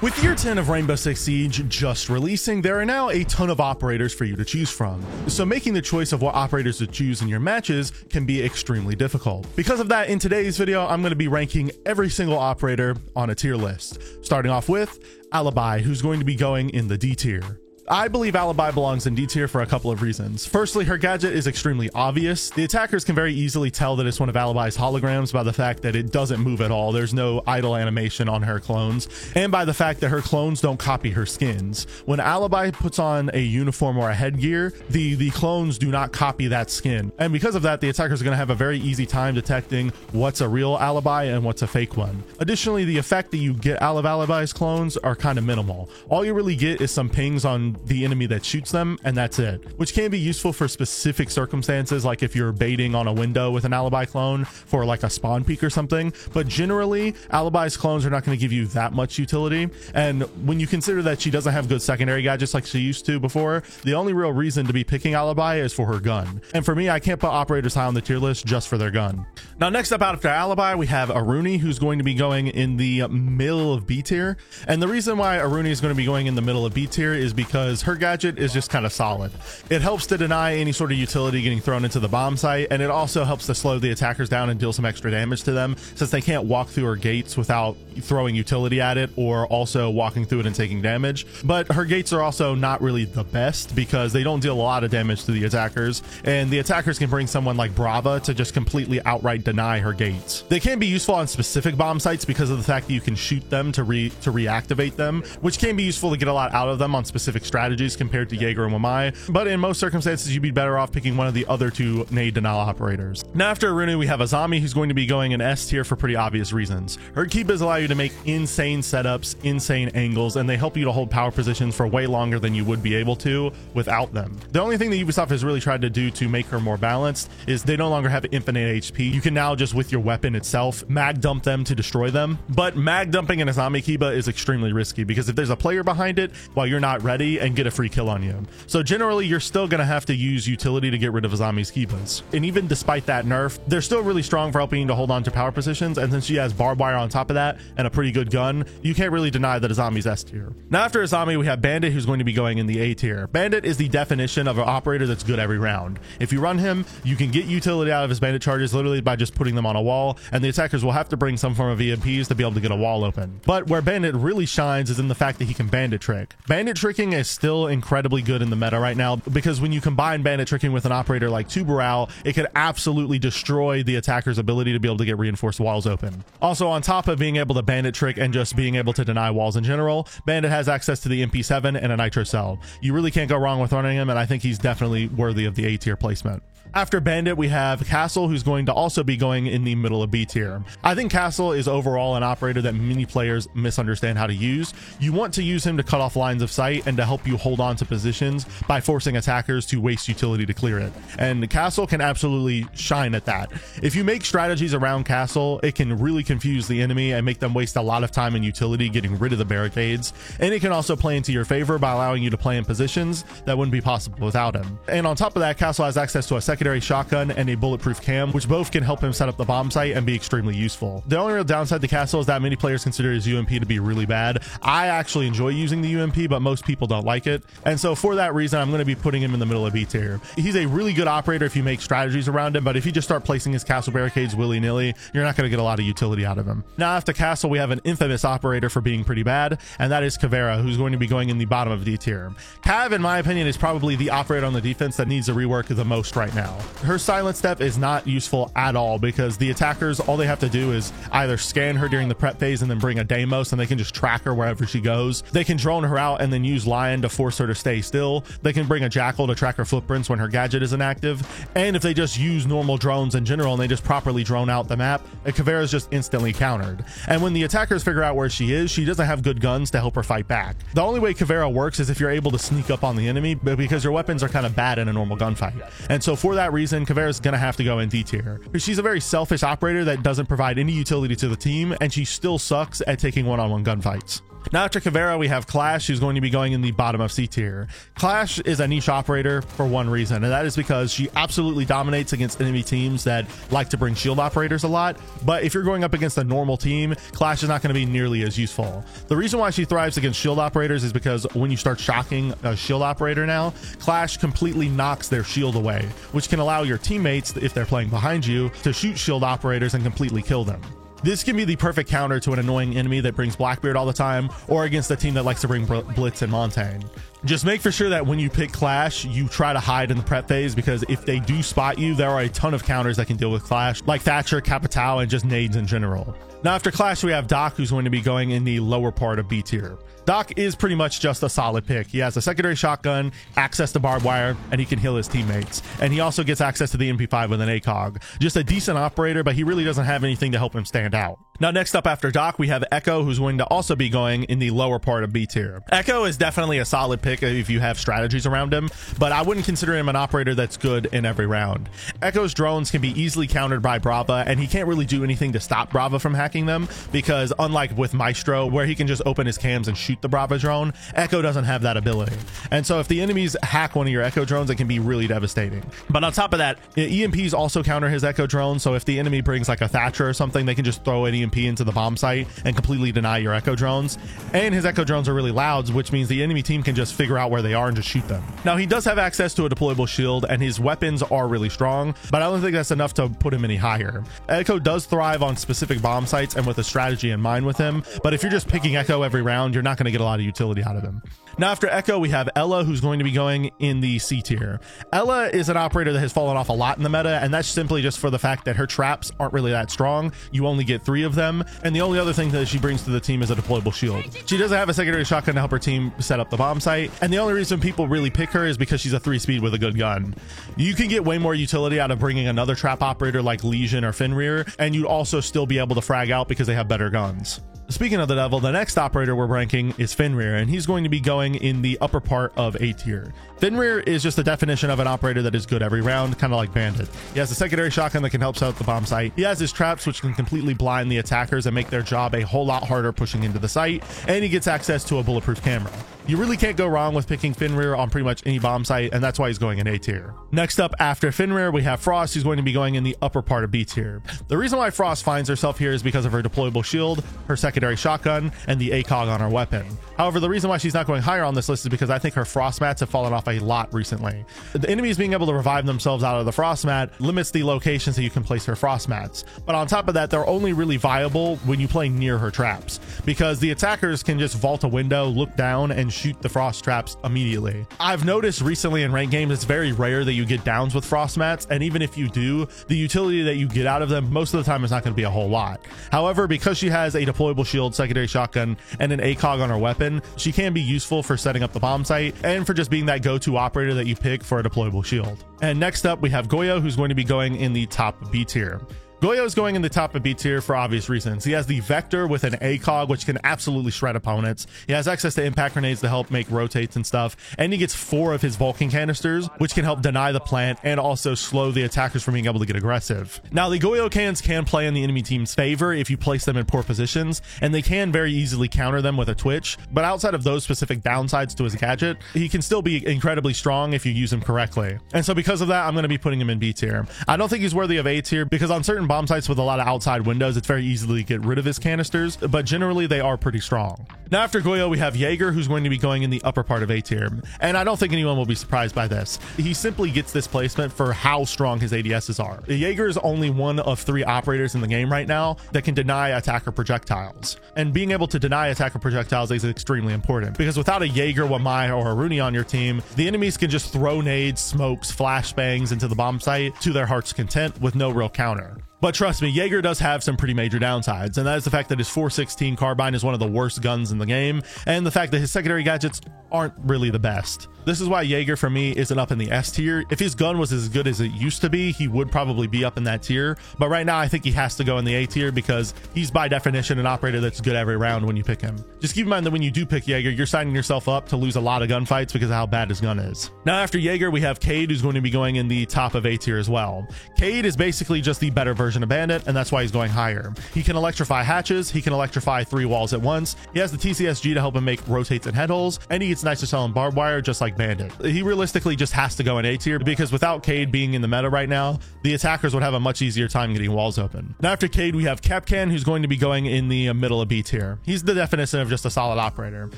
With year 10 of Rainbow Six Siege just releasing, there are now a ton of operators for you to choose from. So making the choice of what operators to choose in your matches can be extremely difficult. Because of that, in today's video, I'm going to be ranking every single operator on a tier list. Starting off with Alibi, who's going to be going in the D tier. I believe Alibi belongs in D tier for a couple of reasons. Firstly, her gadget is extremely obvious. The attackers can very easily tell that it's one of Alibi's holograms by the fact that it doesn't move at all. There's no idle animation on her clones, and by the fact that her clones don't copy her skins. When Alibi puts on a uniform or a headgear, the clones do not copy that skin. And because of that, the attackers are going to have a very easy time detecting what's a real Alibi and what's a fake one. Additionally, the effect that you get out of Alibi's clones are kind of minimal. All you really get is some pings on the enemy that shoots them, and that's it, which can be useful for specific circumstances, like if you're baiting on a window with an Alibi clone for like a spawn peek or something. But generally, Alibi's clones are not going to give you that much utility, and when you consider that she doesn't have good secondary gadgets like she used to before, the only real reason to be picking Alibi is for her gun. And for me, I can't put operators high on the tier list just for their gun. Now, next up after Alibi, we have Aruni, who's going to be going in the middle of B tier. And the reason why Aruni is going to be going in the middle of B tier is because her gadget is just kind of solid. It helps to deny any sort of utility getting thrown into the bomb site, and it also helps to slow the attackers down and deal some extra damage to them, since they can't walk through her gates without throwing utility at it or also walking through it and taking damage. But her gates are also not really the best because they don't deal a lot of damage to the attackers, and the attackers can bring someone like Brava to just completely outright deny her gates. They can be useful on specific bomb sites because of the fact that you can shoot them to reactivate them, which can be useful to get a lot out of them on specific strategies compared to Jaeger and Wamai, but in most circumstances you'd be better off picking one of the other two nade denial operators. Now after Aruni, we have Azami, who's going to be going in S tier for pretty obvious reasons. Her keybas allow you to make insane setups, insane angles, and they help you to hold power positions for way longer than you would be able to without them. The only thing that Ubisoft has really tried to do to make her more balanced is they no longer have infinite HP. You can now just with your weapon itself mag dump them to destroy them, but mag dumping an Azami Kiba is extremely risky because if there's a player behind it while you're not ready and get a free kill on you. So generally you're still going to have to use utility to get rid of Azami's Kibas. And even despite that nerf, they're still really strong for helping you to hold on to power positions, and since she has barbed wire on top of that and a pretty good gun, you can't really deny that Azami's S tier. Now after Azami, we have Bandit, who's going to be going in the A tier. Bandit is the definition of an operator that's good every round. If you run him, you can get utility out of his bandit charges literally by just putting them on a wall, and the attackers will have to bring some form of EMPs to be able to get a wall open. But where Bandit really shines is in the fact that he can bandit trick. Bandit tricking is still incredibly good in the meta right now because when you combine bandit tricking with an operator like Tubarão, it could absolutely destroy the attacker's ability to be able to get reinforced walls open. Also, on top of being able to bandit trick and just being able to deny walls in general, Bandit has access to the MP7 and a nitro cell. You really can't go wrong with running him, and I think he's definitely worthy of the A tier placement. After Bandit, we have Castle, who's going to also be going in the middle of B tier. I think Castle is overall an operator that many players misunderstand how to use. You want to use him to cut off lines of sight and to help you hold on to positions by forcing attackers to waste utility to clear it. And Castle can absolutely shine at that. If you make strategies around Castle, it can really confuse the enemy and make them waste a lot of time and utility getting rid of the barricades. And it can also play into your favor by allowing you to play in positions that wouldn't be possible without him. And on top of that, Castle has access to a secondary shotgun and a bulletproof cam, which both can help him set up the bomb site and be extremely useful. The only real downside to Castle is that many players consider his UMP to be really bad. I actually enjoy using the UMP, but most people don't like it. And so for that reason, I'm going to be putting him in the middle of B tier. He's a really good operator if you make strategies around him, but if you just start placing his castle barricades willy-nilly, you're not going to get a lot of utility out of him. Now after Castle, we have an infamous operator for being pretty bad, and that is Caveira, who's going to be going in the bottom of D tier. Cav, in my opinion, is probably the operator on the defense that needs a rework the most right now. Her silent step is not useful at all because the attackers, all they have to do is either scan her during the prep phase and then bring a Deimos, and they can just track her wherever she goes. They can drone her out and then use Lion to force her to stay still. They can bring a Jackal to track her footprints when her gadget is inactive. And if they just use normal drones in general and they just properly drone out the map, Caveira is just instantly countered. And when the attackers figure out where she is, she doesn't have good guns to help her fight back. The only way Caveira works is if you're able to sneak up on the enemy, but because your weapons are kind of bad in a normal gunfight. And so for that reason, Caveira is going to have to go in D tier. She's a very selfish operator that doesn't provide any utility to the team, and she still sucks at taking one-on-one gunfights. Now after Caveira, we have Clash, who's going to be going in the bottom of C tier. Clash is a niche operator for one reason, and that is because she absolutely dominates against enemy teams that like to bring shield operators a lot. But if you're going up against a normal team, Clash is not going to be nearly as useful. The reason why she thrives against shield operators is because when you start shocking a shield operator now, Clash completely knocks their shield away, which can allow your teammates, if they're playing behind you, to shoot shield operators and completely kill them. This can be the perfect counter to an annoying enemy that brings Blackbeard all the time, or against a team that likes to bring Blitz and Montagne. Just make for sure that when you pick Clash, you try to hide in the prep phase, because if they do spot you, there are a ton of counters that can deal with Clash, like Thatcher, Capitao, and just nades in general. Now after Clash, we have Doc, who's going to be going in the lower part of B tier. Doc is pretty much just a solid pick. He has a secondary shotgun, access to barbed wire, and he can heal his teammates. And he also gets access to the MP5 with an ACOG. Just a decent operator, but he really doesn't have anything to help him stand out. Now next up after Doc, we have Echo, who's going to also be going in the lower part of B tier. Echo is definitely a solid pick if you have strategies around him, but I wouldn't consider him an operator that's good in every round. Echo's drones can be easily countered by Brava, and he can't really do anything to stop Brava from hacking them, because unlike with Maestro, where he can just open his cams and shoot the Brava drone, Echo doesn't have that ability. And so if the enemies hack one of your Echo drones, it can be really devastating. But on top of that, EMPs also counter his Echo drone, so if the enemy brings like a Thatcher or something, they can just throw an EMP into the bomb site and completely deny your Echo drones. And his Echo drones are really loud, which means the enemy team can just figure out where they are and just shoot them. Now he does have access to a deployable shield, and his weapons are really strong, but I don't think that's enough to put him any higher. Echo does thrive on specific bomb sites and with a strategy in mind with him, but if you're just picking Echo every round, you're not going to get a lot of utility out of him. Now after Echo, we have Ela, who's going to be going in the C tier. Ela is an operator that has fallen off a lot in the meta, and that's simply just for the fact that her traps aren't really that strong. You only get 3 of them, and the only other thing that she brings to the team is a deployable shield. She doesn't have a secondary shotgun to help her team set up the bomb site, and the only reason people really pick her is because she's a 3-speed with a good gun. You can get way more utility out of bringing another trap operator like Lesion or Fenrir, and you'd also still be able to frag out because they have better guns. Speaking of the devil, the next operator we're ranking is Fenrir, and he's going to be going in the upper part of A tier. Fenrir is just the definition of an operator that is good every round, kind of like Bandit. He has a secondary shotgun that can help set up the bomb site. He has his traps, which can completely blind the attackers and make their job a whole lot harder pushing into the site, and he gets access to a bulletproof camera. You really can't go wrong with picking Fenrir on pretty much any bomb site, and that's why he's going in A tier. Next up after Fenrir, we have Frost, who's going to be going in the upper part of B tier. The reason why Frost finds herself here is because of her deployable shield, her secondary shotgun, and the ACOG on her weapon. However, the reason why she's not going higher on this list is because I think her frost mats have fallen off a lot recently. The enemies being able to revive themselves out of the frost mat limits the locations that you can place her frost mats. But on top of that, they're only really viable when you play near her traps, because the attackers can just vault a window, look down, and shoot the frost traps immediately. I've noticed recently in ranked games, it's very rare that you get downs with frost mats, and even if you do, the utility that you get out of them most of the time is not going to be a whole lot. However, because she has a deployable shield, secondary shotgun, and an ACOG on her weapon, she can be useful for setting up the bomb site and for just being that go-to operator that you pick for a deployable shield. And next up, we have Goyo, who's going to be going in the top B tier. Goyo is going in the top of B tier for obvious reasons. He has the Vector with an ACOG, which can absolutely shred opponents. He has access to impact grenades to help make rotates and stuff. And he gets 4 of his Vulcan canisters, which can help deny the plant and also slow the attackers from being able to get aggressive. Now, the Goyo cans can play in the enemy team's favor if you place them in poor positions, and they can very easily counter them with a twitch. But outside of those specific downsides to his gadget, he can still be incredibly strong if you use him correctly. And so because of that, I'm going to be putting him in B tier. I don't think he's worthy of A tier because on certain bomb sites with a lot of outside windows, it's very easy to get rid of his canisters, but generally they are pretty strong. Now after Goyo, we have Jaeger, who's going to be going in the upper part of A tier, and I don't think anyone will be surprised by this. He simply gets this placement for how strong his ADSs are. Jaeger is only one of 3 operators in the game right now that can deny attacker projectiles, and being able to deny attacker projectiles is extremely important, because without a Jaeger, Wamai, or a Rooney on your team, the enemies can just throw nades, smokes, flashbangs into the bomb site to their heart's content with no real counter. But trust me, Jaeger does have some pretty major downsides, and that is the fact that his 416 carbine is one of the worst guns in the game, and the fact that his secondary gadgets aren't really the best. This is why Jaeger for me isn't up in the S tier. If his gun was as good as it used to be, he would probably be up in that tier, but right now I think he has to go in the A tier because he's by definition an operator that's good every round when you pick him. Just keep in mind that when you do pick Jaeger, you're signing yourself up to lose a lot of gunfights because of how bad his gun is. Now after Jaeger, we have Cade, who's going to be going in the top of A tier as well. Cade is basically just the better version of Bandit, and that's why he's going higher. He can electrify hatches, he can electrify 3 walls at once, he has the PCSG to help him make rotates and head holes, and he gets Nitrocell and barbed wire just like Bandit. He realistically just has to go in A tier because without Cade being in the meta right now, the attackers would have a much easier time getting walls open. Now after Cade, we have Kapkan, who's going to be going in the middle of B tier. He's the definition of just a solid operator.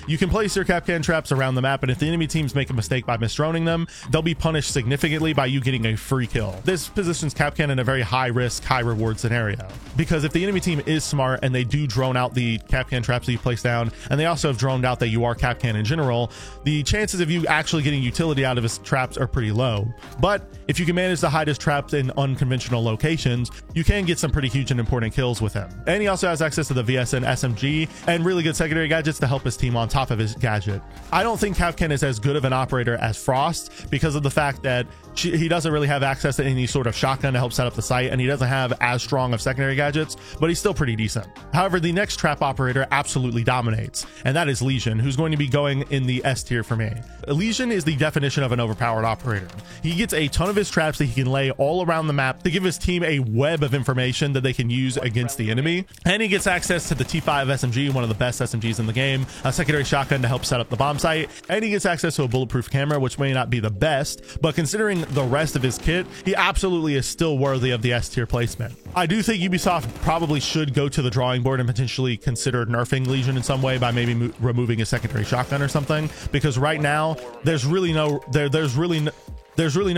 You can place your Kapkan traps around the map, and if the enemy teams make a mistake by misdroning them, they'll be punished significantly by you getting a free kill. This positions Kapkan in a very high risk, high reward scenario, because if the enemy team is smart and they do drone out the Kapkan traps that you place down, and they also have droned out that you are Kapkan in general, the chances of you actually getting utility out of his traps are pretty low. But if you can manage to hide his traps in unconventional locations, you can get some pretty huge and important kills with him. And he also has access to the VSN SMG and really good secondary gadgets to help his team on top of his gadget. I don't think Kapkan is as good of an operator as Frost because of the fact that he doesn't really have access to any sort of shotgun to help set up the site, and he doesn't have as strong of secondary gadgets, but he's still pretty decent. However, the next trap operator absolutely dominates, and that is Lesion, who's going to be going in the S tier for me. Lesion is the definition of an overpowered operator. He gets a ton of his traps that he can lay all around the map to give his team a web of information that they can use against the enemy, and he gets access to the T5 SMG, one of the best SMGs in the game, a secondary shotgun to help set up the bomb site, and he gets access to a bulletproof camera, which may not be the best, but considering the rest of his kit, he absolutely is still worthy of the S tier placement. I do think Ubisoft probably should go to the drawing board and potentially consider nerfing Lesion in some way by maybe removing a secondary shotgun or something, because right now there's really no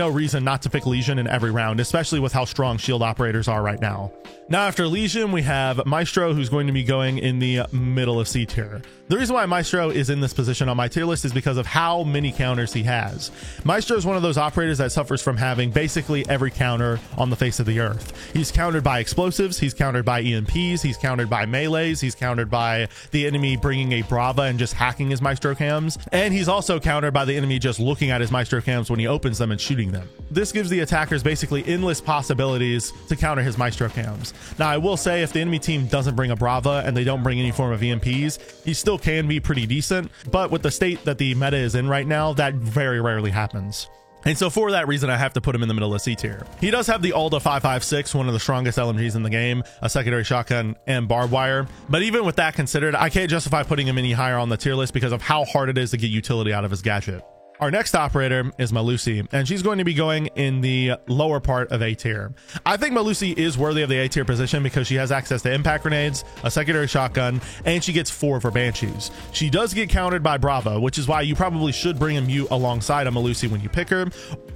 reason not to pick Lesion in every round, especially with how strong shield operators are right now. Now after Lesion, we have Maestro, who's going to be going in the middle of C tier. The reason why Maestro is in this position on my tier list is because of how many counters he has. Maestro is one of those operators that suffers from having basically every counter on the face of the earth. He's countered by explosives, he's countered by EMPs, he's countered by melees, he's countered by the enemy bringing a Brava and just hacking his Maestro cams, and he's also countered by the enemy just looking at his Maestro cams when he opens them and shooting them. This gives the attackers basically endless possibilities to counter his Maestro cams. Now I will say, if the enemy team doesn't bring a Brava and they don't bring any form of EMPs, he still can be pretty decent, but with the state that the meta is in right now, that very rarely happens. And so for that reason, I have to put him in the middle of C tier. He does have the Alda 5.56, one of the strongest LMGs in the game, a secondary shotgun, and barbed wire. But even with that considered, I can't justify putting him any higher on the tier list because of how hard it is to get utility out of his gadget. Our next operator is Melusi, and she's going to be going in the lower part of A tier. I think Melusi is worthy of the A tier position because she has access to impact grenades, a secondary shotgun, and she gets 4 of her Banshees. She does get countered by Brava, which is why you probably should bring a Mute alongside a Melusi when you pick her,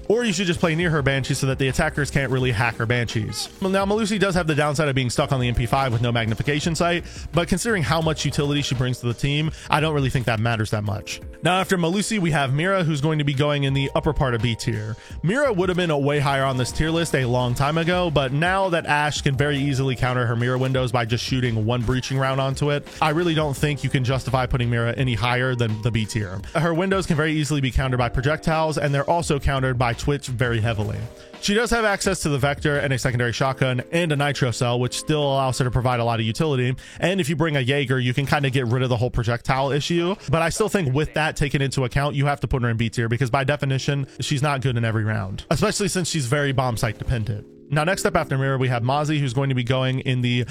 or you should just play near her Banshee so that the attackers can't really hack her Banshees. Now, Melusi does have the downside of being stuck on the MP5 with no magnification sight, but considering how much utility she brings to the team, I don't really think that matters that much. Now, after Melusi, we have Mira, who's going to be going in the upper part of B tier. Mira would have been a way higher on this tier list a long time ago, but now that Ashe can very easily counter her Mira windows by just shooting 1 breaching round onto it, I really don't think you can justify putting Mira any higher than the B tier. Her windows can very easily be countered by projectiles, and they're also countered by Twitch very heavily. She does have access to the Vector and a secondary shotgun and a Nitro Cell, which still allows her to provide a lot of utility. And if you bring a Jaeger, you can kind of get rid of the whole projectile issue. But I still think with that taken into account, you have to put her in B tier because by definition, she's not good in every round, especially since she's very bomb site dependent. Now, next up after Mira, we have Mozzie, who's going to be going in the,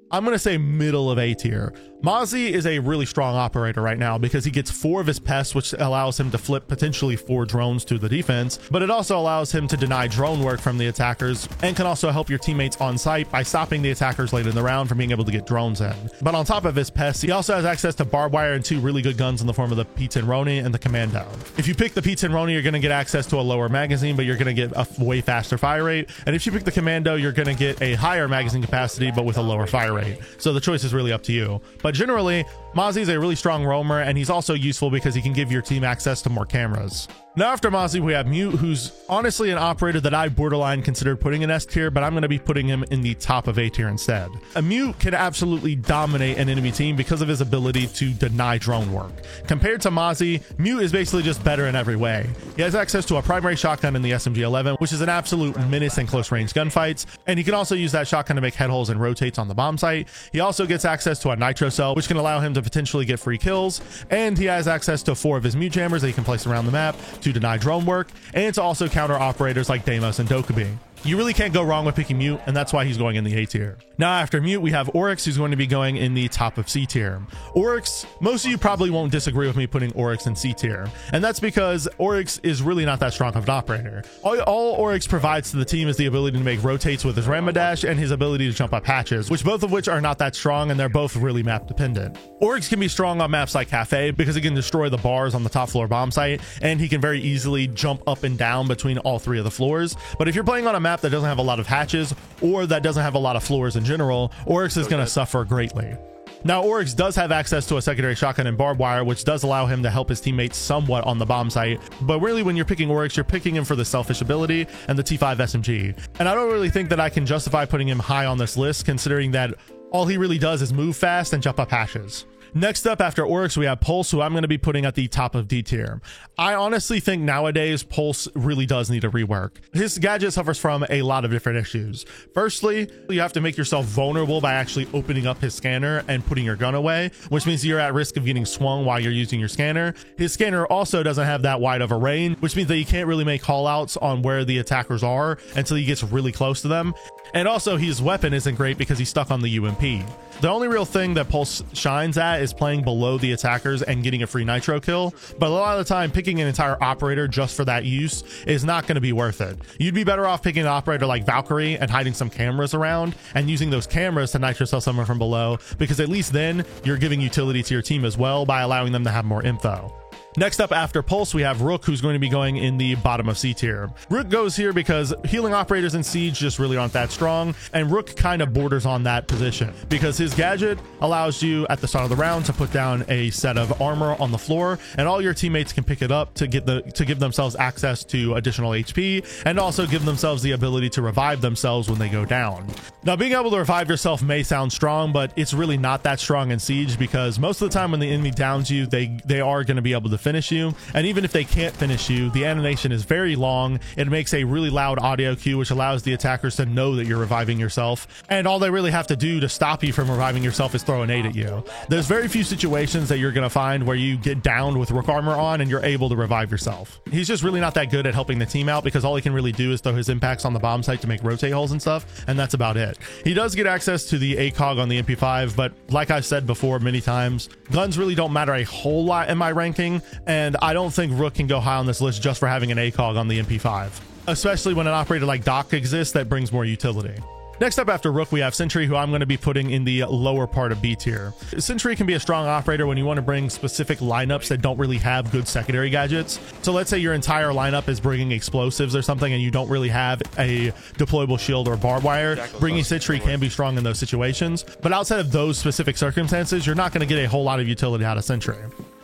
I'm going to say, middle of A tier. Mozzie is a really strong operator right now because he gets 4 of his pests, which allows him to flip potentially 4 drones to the defense, but it also allows him to deny drone work from the attackers and can also help your teammates on site by stopping the attackers late in the round from being able to get drones in. But on top of his pests, he also has access to barbed wire and 2 really good guns in the form of the P10 Roni and the Commando. If you pick the P10 Roni, you're going to get access to a lower magazine, but you're going to get a way faster fire rate. And if you pick the Commando, you're going to get a higher magazine capacity, but with a lower fire rate. So the choice is really up to you. But generally, Mozzie is a really strong roamer, and he's also useful because he can give your team access to more cameras. Now after Mozzie, we have Mute, who's honestly an operator that I borderline considered putting in S tier, but I'm going to be putting him in the top of A tier instead. A Mute can absolutely dominate an enemy team because of his ability to deny drone work. Compared to Mozzie, Mute is basically just better in every way. He has access to a primary shotgun in the SMG-11, which is an absolute menace in close range gunfights, and he can also use that shotgun to make head holes and rotates on the bomb site. He also gets access to a Nitro Cell, which can allow him to potentially get free kills, and he has access to 4 of his Mute jammers that he can place around the map to deny drone work and to also counter operators like Deimos and Dokkaebi. You really can't go wrong with picking Mute, and that's why he's going in the A tier. Now after Mute, we have Oryx, who's going to be going in the top of C tier. Oryx, most of you probably won't disagree with me putting Oryx in C tier, and that's because Oryx is really not that strong of an operator. All Oryx provides to the team is the ability to make rotates with his Rapidash and his ability to jump up hatches, which both of which are not that strong, and they're both really map dependent. Oryx can be strong on maps like Cafe because he can destroy the bars on the top floor bomb site, and he can very easily jump up and down between all 3 of the floors. But if you're playing on a map that doesn't have a lot of hatches or that doesn't have a lot of floors in general, Oryx is going to suffer greatly. Now, Oryx does have access to a secondary shotgun and barbed wire, which does allow him to help his teammates somewhat on the bomb site. But really, when you're picking Oryx, you're picking him for the selfish ability and the T5 SMG. And I don't really think that I can justify putting him high on this list, considering that all he really does is move fast and jump up hashes. Next up after Oryx, we have Pulse, who I'm going to be putting at the top of D tier. I honestly think nowadays Pulse really does need a rework. His gadget suffers from a lot of different issues. Firstly, you have to make yourself vulnerable by actually opening up his scanner and putting your gun away, which means you're at risk of getting swung while you're using your scanner. His scanner also doesn't have that wide of a range, which means that you can't really make call outs on where the attackers are until he gets really close to them. And also his weapon isn't great because he's stuck on the UMP. The only real thing that Pulse shines at is playing below the attackers and getting a free nitro kill, but a lot of the time picking an entire operator just for that use is not going to be worth it. You'd be better off picking an operator like Valkyrie and hiding some cameras around and using those cameras to nitro sell someone from below, because at least then you're giving utility to your team as well by allowing them to have more info. Next up after Pulse, we have Rook, who's going to be going in the bottom of C tier. Rook goes here because healing operators in Siege just really aren't that strong, and Rook kind of borders on that position because his gadget allows you at the start of the round to put down a set of armor on the floor, and all your teammates can pick it up to give themselves access to additional HP, and also give themselves the ability to revive themselves when they go down. Now, being able to revive yourself may sound strong, but it's really not that strong in Siege, because most of the time when the enemy downs you, they are going to be able to finish you, and even if they can't finish you, the animation is very long. It makes a really loud audio cue, which allows the attackers to know that you're reviving yourself, and all they really have to do to stop you from reviving yourself is throw a nade at you. There's very few situations that you're going to find where you get downed with Rook armor on and you're able to revive yourself. He's just really not that good at helping the team out, because all he can really do is throw his impacts on the bomb site to make rotate holes and stuff, and that's about it. He does get access to the ACOG on the MP5, but like I've said before many times, guns really don't matter a whole lot in my ranking, and I don't think Rook can go high on this list just for having an ACOG on the MP5, especially when an operator like Doc exists that brings more utility. Next up after Rook, we have Sentry, who I'm going to be putting in the lower part of B tier. Sentry can be a strong operator when you want to bring specific lineups that don't really have good secondary gadgets. So let's say your entire lineup is bringing explosives or something and you don't really have a deployable shield or barbed wire. Bringing Sentry can be strong in those situations, but outside of those specific circumstances, you're not going to get a whole lot of utility out of Sentry.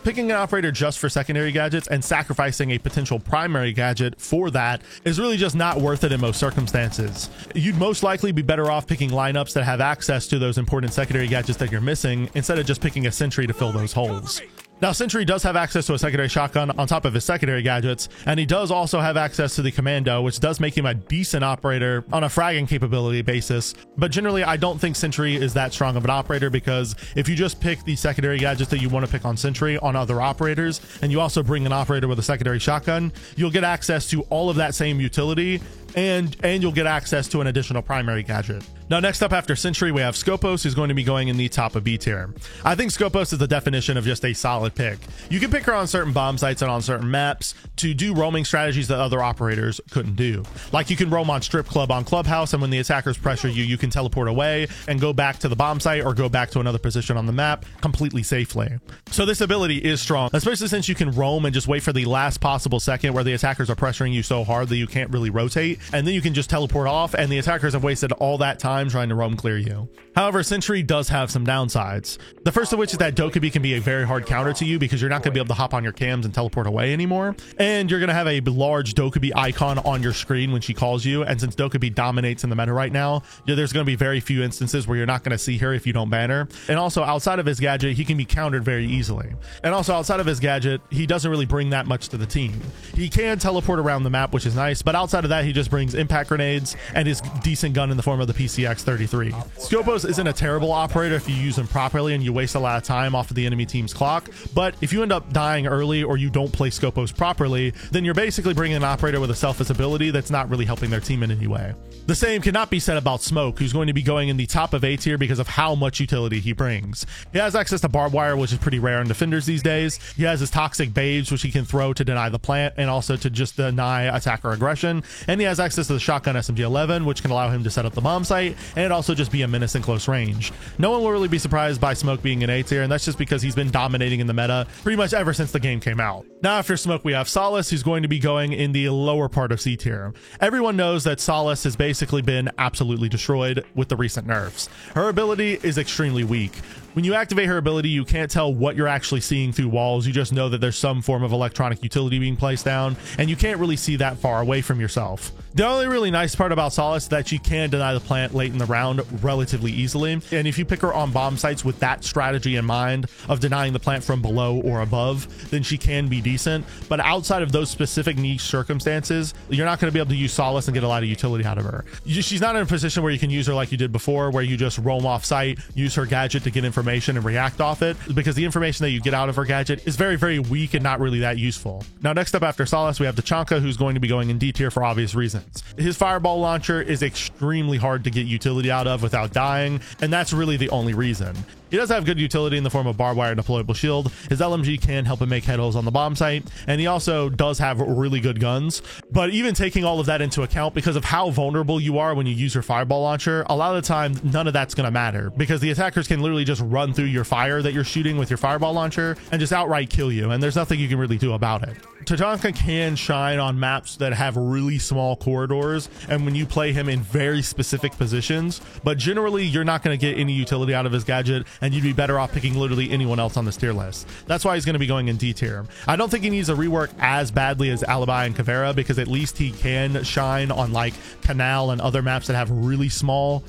Picking an operator just for secondary gadgets and sacrificing a potential primary gadget for that is really just not worth it in most circumstances. You'd most likely be better off picking lineups that have access to those important secondary gadgets that you're missing, instead of just picking a Sentry to fill those holes. Now, Sentry does have access to a secondary shotgun on top of his secondary gadgets, and he does also have access to the commando, which does make him a decent operator on a fragging capability basis. But generally, I don't think Sentry is that strong of an operator, because if you just pick the secondary gadgets that you want to pick on Sentry on other operators, and you also bring an operator with a secondary shotgun, you'll get access to all of that same utility, and you'll get access to an additional primary gadget. Now, next up after Sentry, we have Skopos, who's going to be going in the top of B tier. I think Skopos is the definition of just a solid pick. You can pick her on certain bomb sites and on certain maps to do roaming strategies that other operators couldn't do. Like, you can roam on Strip Club on Clubhouse, and when the attackers pressure you, you can teleport away and go back to the bomb site or go back to another position on the map completely safely. So this ability is strong, especially since you can roam and just wait for the last possible second where the attackers are pressuring you so hard that you can't really rotate, and then you can just teleport off, and the attackers have wasted all that time trying to roam clear you. However, Sentry does have some downsides. The first of which is that Dokkaebi can be a very hard counter to you, because you're not going to be able to hop on your cams and teleport away anymore, and you're going to have a large Dokkaebi icon on your screen when she calls you, and since Dokkaebi dominates in the meta right now, there's going to be very few instances where you're not going to see her if you don't ban her. And also, outside of his gadget, he can be countered very easily. And also, outside of his gadget, he doesn't really bring that much to the team. He can teleport around the map, which is nice, but outside of that, he just just brings impact grenades and his decent gun in the form of the PCX-33. Skopos isn't a terrible operator if you use him properly and you waste a lot of time off of the enemy team's clock, but if you end up dying early or you don't play Skopos properly, then you're basically bringing an operator with a selfless ability that's not really helping their team in any way. The same cannot be said about Smoke, who's going to be going in the top of A tier because of how much utility he brings. He has access to barbed wire, which is pretty rare in defenders these days. He has his toxic babes, which he can throw to deny the plant and also to just deny attacker aggression. And he has access to the shotgun SMG-11, which can allow him to set up the bomb site and also just be a menace in close range. No one will really be surprised by Smoke being in A tier, and that's just because he's been dominating in the meta pretty much ever since the game came out. Now after Smoke, we have Solace, who's going to be going in the lower part of C tier. Everyone knows that Solace has basically been absolutely destroyed with the recent nerfs. Her ability is extremely weak. When you activate her ability, you can't tell what you're actually seeing through walls. You just know that there's some form of electronic utility being placed down, and you can't really see that far away from yourself. The only really nice part about Solace is that she can deny the plant late in the round relatively easily, and if you pick her on bomb sites with that strategy in mind of denying the plant from below or above, then she can be decent. But outside of those specific niche circumstances, you're not going to be able to use Solace and get a lot of utility out of her. She's not in a position where you can use her like you did before, where you just roam off site, use her gadget to get information and react off it, because the information that you get out of her gadget is very, very weak and not really that useful. Now next up after Solace, we have Tachanka, who's going to be going in D tier for obvious reasons. His fireball launcher is extremely hard to get utility out of without dying, and that's really the only reason. He does have good utility in the form of barbed wire and deployable shield. His LMG can help him make head holes on the bomb site, and he also does have really good guns. But even taking all of that into account, because of how vulnerable you are when you use your fireball launcher, a lot of the time none of that's going to matter, because the attackers can literally just run through your fire that you're shooting with your fireball launcher and just outright kill you, and there's nothing you can really do about it. Tachanka can shine on maps that have really small corridors and when you play him in very specific positions, but generally you're not going to get any utility out of his gadget, and you'd be better off picking literally anyone else on this tier list. That's why he's going to be going in D tier. I don't think he needs a rework as badly as Alibi and Caveira, because at least he can shine on like Canal and other maps that have really small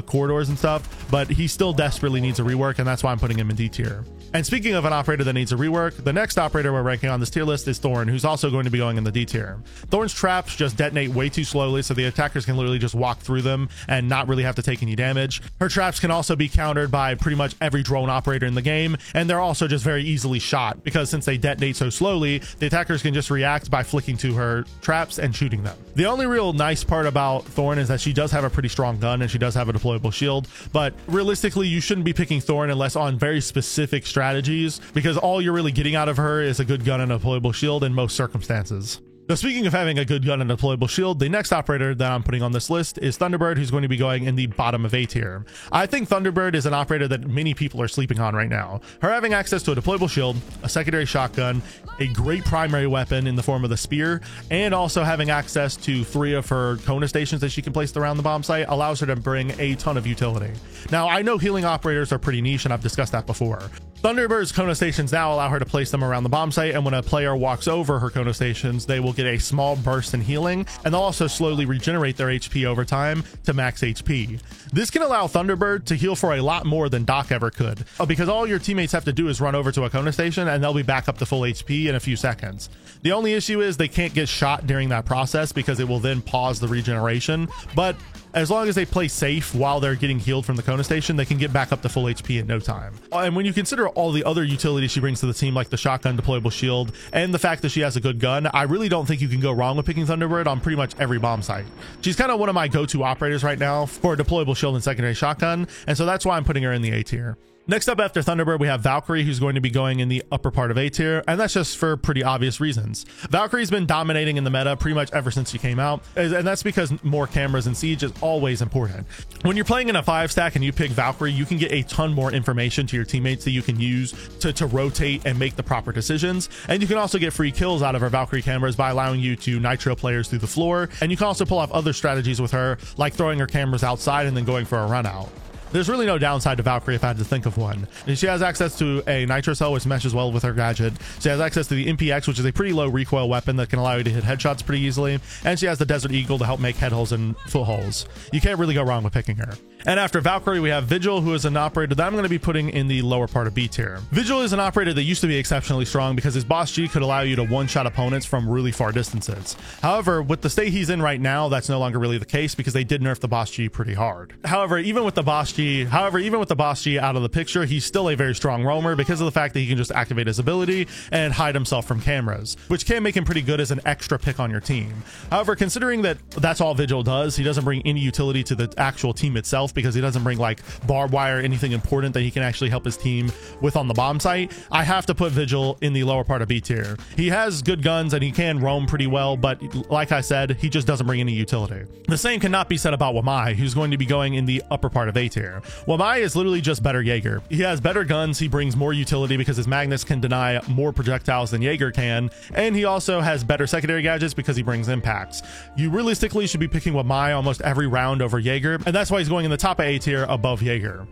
corridors and stuff, but he still desperately needs a rework, and that's why I'm putting him in D tier. And speaking of an operator that needs a rework, the next operator we're ranking on this tier list is Thorn, who's also going to be going in the D tier. Thorn's traps just detonate way too slowly, so the attackers can literally just walk through them and not really have to take any damage. Her traps can also be countered by pretty much every drone operator in the game, and they're also just very easily shot, because since they detonate so slowly, the attackers can just react by flicking to her traps and shooting them. The only real nice part about Thorn is that she does have a pretty strong gun and she does have a deployable shield, but realistically you shouldn't be picking Thorn unless on very specific strategies, because all you're really getting out of her is a good gun and a deployable shield in most circumstances. Now, speaking of having a good gun and a deployable shield, the next operator that I'm putting on this list is Thunderbird, who's going to be going in the bottom of A tier. I think Thunderbird is an operator that many people are sleeping on right now. Her having access to a deployable shield, a secondary shotgun, a great primary weapon in the form of the spear, and also having access to 3 of her Kona stations that she can place around the bomb site allows her to bring a ton of utility. Now, I know healing operators are pretty niche, and I've discussed that before. Thunderbird's Kona stations now allow her to place them around the bomb site, and when a player walks over her Kona stations, they will get a small burst in healing, and they'll also slowly regenerate their HP over time to max HP. This can allow Thunderbird to heal for a lot more than Doc ever could, because all your teammates have to do is run over to a Kona station and they'll be back up to full HP in a few seconds. The only issue is they can't get shot during that process, because it will then pause the regeneration, but as long as they play safe while they're getting healed from the Kona station, they can get back up to full HP in no time. And when you consider all the other utilities she brings to the team, like the shotgun, deployable shield, and the fact that she has a good gun, I really don't think you can go wrong with picking Thunderbird on pretty much every bomb site. She's kind of one of my go-to operators right now for a deployable shield and secondary shotgun, and so that's why I'm putting her in the A tier. Next up after Thunderbird, we have Valkyrie, who's going to be going in the upper part of A tier, and that's just for pretty obvious reasons. Valkyrie's been dominating in the meta pretty much ever since she came out, and that's because more cameras in Siege is always important. When you're playing in a 5-stack and you pick Valkyrie, you can get a ton more information to your teammates that you can use to rotate and make the proper decisions, and you can also get free kills out of her Valkyrie cameras by allowing you to nitro players through the floor, and you can also pull off other strategies with her, like throwing her cameras outside and then going for a run out. There's really no downside to Valkyrie if I had to think of one. And she has access to a nitro cell, which meshes well with her gadget. She has access to the MPX, which is a pretty low recoil weapon that can allow you to hit headshots pretty easily. And she has the Desert Eagle to help make head holes and foot holes. You can't really go wrong with picking her. And after Valkyrie, we have Vigil, who is an operator that I'm going to be putting in the lower part of B tier. Vigil is an operator that used to be exceptionally strong because his boss G could allow you to one-shot opponents from really far distances. However, with the state he's in right now, that's no longer really the case because they did nerf the boss G pretty hard. However, even with the boss G out of the picture, he's still a very strong roamer because of the fact that he can just activate his ability and hide himself from cameras, which can make him pretty good as an extra pick on your team. However, considering that that's all Vigil does, he doesn't bring any utility to the actual team itself because he doesn't bring like barbed wire or anything important that he can actually help his team with on the bomb site. I have to put Vigil in the lower part of B tier. He has good guns and he can roam pretty well, but like I said, he just doesn't bring any utility. The same cannot be said about Wamai, who's going to be going in the upper part of A tier. Wamai is literally just better Jaeger. He has better guns, he brings more utility because his magnets can deny more projectiles than Jaeger can, and he also has better secondary gadgets because he brings impacts. You realistically should be picking Wamai almost every round over Jaeger, and that's why he's going in the top of A tier above Jaeger.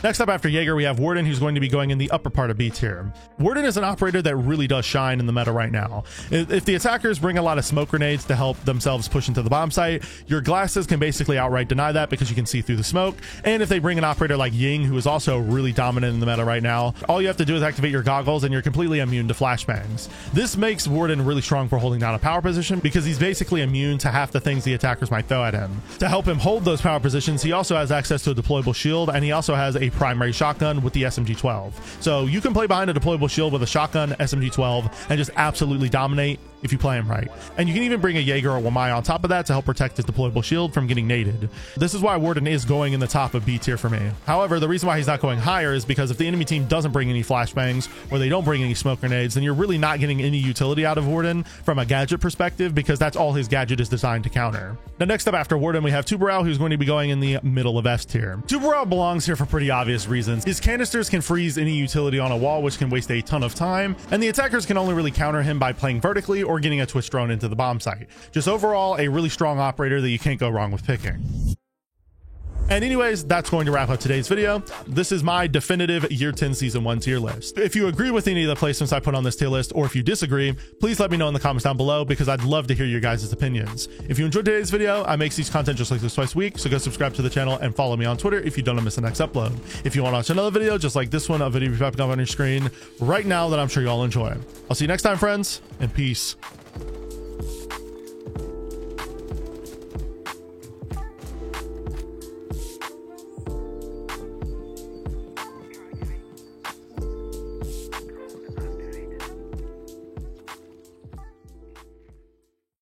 Next up after Jaeger, we have Warden, who's going to be going in the upper part of B tier. Warden is an operator that really does shine in the meta right now. If the attackers bring a lot of smoke grenades to help themselves push into the bomb site, your glasses can basically outright deny that because you can see through the smoke. And if they bring an operator like Ying, who is also really dominant in the meta right now, all you have to do is activate your goggles and you're completely immune to flashbangs. This makes Warden really strong for holding down a power position because he's basically immune to half the things the attackers might throw at him. To help him hold those power positions, he also has access to a deployable shield, and he also has a primary shotgun with the SMG-12. So you can play behind a deployable shield with a shotgun, SMG-12, and just absolutely dominate if you play him right. And you can even bring a Jaeger or Wamai on top of that to help protect his deployable shield from getting naded. This is why Warden is going in the top of B tier for me. However, the reason why he's not going higher is because if the enemy team doesn't bring any flashbangs or they don't bring any smoke grenades, then you're really not getting any utility out of Warden from a gadget perspective because that's all his gadget is designed to counter. Now next up after Warden, we have Tubarão, who's going to be going in the middle of S tier. Tubarão belongs here for pretty obvious reasons. His canisters can freeze any utility on a wall, which can waste a ton of time, and the attackers can only really counter him by playing vertically or getting a twitch drone into the bomb site. Just overall a really strong operator that you can't go wrong with picking. And anyways, that's going to wrap up today's video. This is my definitive year 10 season 1 tier list. If you agree with any of the placements I put on this tier list, or if you disagree, please let me know in the comments down below because I'd love to hear your guys' opinions. If you enjoyed today's video, I make these content just like this twice a week, so go subscribe to the channel and follow me on Twitter if you don't want to miss the next upload. If you want to watch another video just like this one, a video popping up on your screen right now that I'm sure you all enjoy. I'll see you next time, friends, and peace.